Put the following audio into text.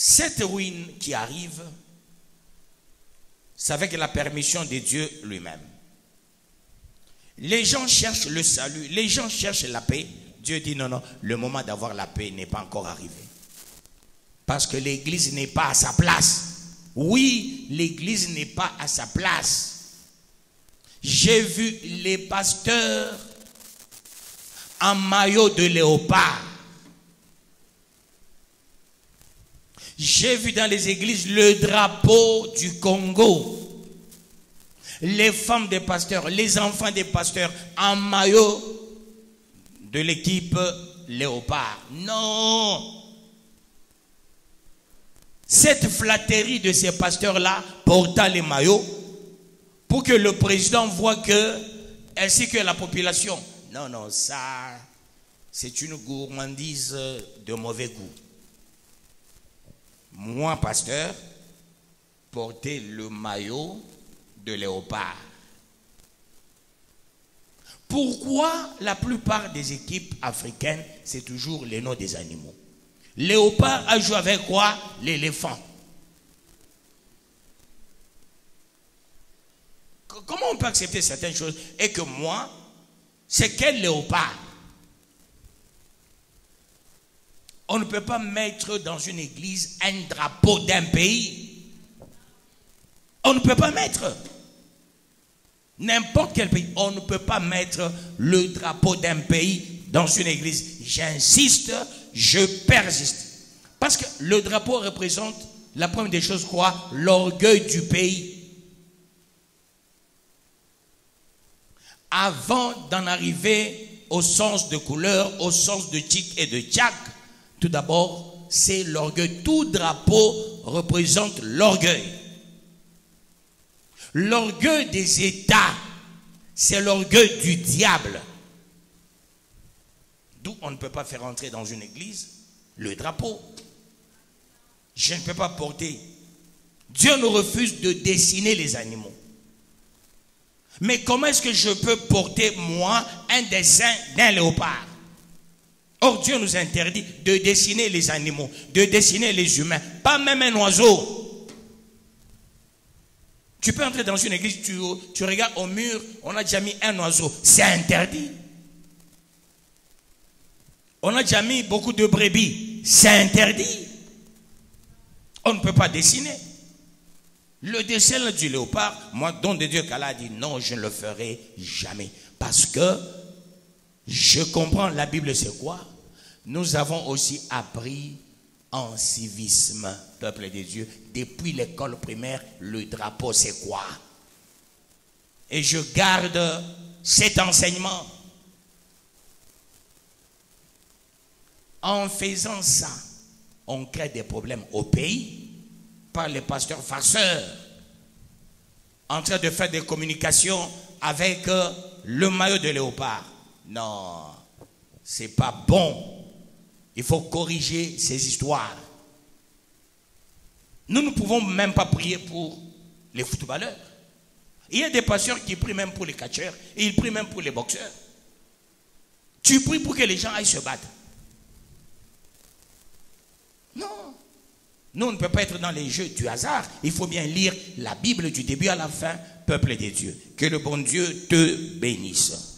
Cette ruine qui arrive, c'est avec la permission de Dieu lui-même. Les gens cherchent le salut, les gens cherchent la paix. Dieu dit non, non, le moment d'avoir la paix n'est pas encore arrivé. Parce que l'église n'est pas à sa place. Oui, l'église n'est pas à sa place. J'ai vu les pasteurs en maillot de léopard. J'ai vu dans les églises le drapeau du Congo. Les femmes des pasteurs, les enfants des pasteurs en maillot de l'équipe léopard. Non! Cette flatterie de ces pasteurs-là portant les maillots pour que le président voit que, ainsi que la population. Non, non, ça, c'est une gourmandise de mauvais goût. Moi, pasteur, porter le maillot de léopard. Pourquoi la plupart des équipes africaines, c'est toujours les noms des animaux? Léopard a joué avec quoi? L'éléphant. Comment on peut accepter certaines choses et que moi, c'est quel léopard? On ne peut pas mettre dans une église un drapeau d'un pays. On ne peut pas mettre n'importe quel pays. On ne peut pas mettre le drapeau d'un pays dans une église. J'insiste, je persiste. Parce que le drapeau représente la première des choses, quoi? L'orgueil du pays. Avant d'en arriver au sens de couleur, au sens de tic et de tchac, tout d'abord, c'est l'orgueil. Tout drapeau représente l'orgueil. L'orgueil des États, c'est l'orgueil du diable. D'où on ne peut pas faire entrer dans une église le drapeau. Je ne peux pas porter. Dieu nous refuse de dessiner les animaux. Mais comment est-ce que je peux porter, moi, un dessin d'un léopard? Or, Dieu nous interdit de dessiner les animaux, de dessiner les humains, pas même un oiseau. Tu peux entrer dans une église, tu regardes au mur, on a déjà mis un oiseau. C'est interdit. On a déjà mis beaucoup de brebis. C'est interdit. On ne peut pas dessiner. Le dessin du léopard, moi, don de Dieu qu'Allah a dit non, je ne le ferai jamais. Parce que je comprends, la Bible c'est quoi? Nous avons aussi appris en civisme, peuple de Dieu, depuis l'école primaire, le drapeau c'est quoi? Et je garde cet enseignement. En faisant ça, on crée des problèmes au pays par les pasteurs farceurs en train de faire des communications avec le maillot de léopard. Non, c'est pas bon. Il faut corriger ces histoires. Nous ne pouvons même pas prier pour les footballeurs. Il y a des pasteurs qui prient même pour les catcheurs et ils prient même pour les boxeurs. Tu pries pour que les gens aillent se battre. Non. Nous, on ne peut pas être dans les jeux du hasard. Il faut bien lire la Bible du début à la fin, peuple de Dieu. Que le bon Dieu te bénisse.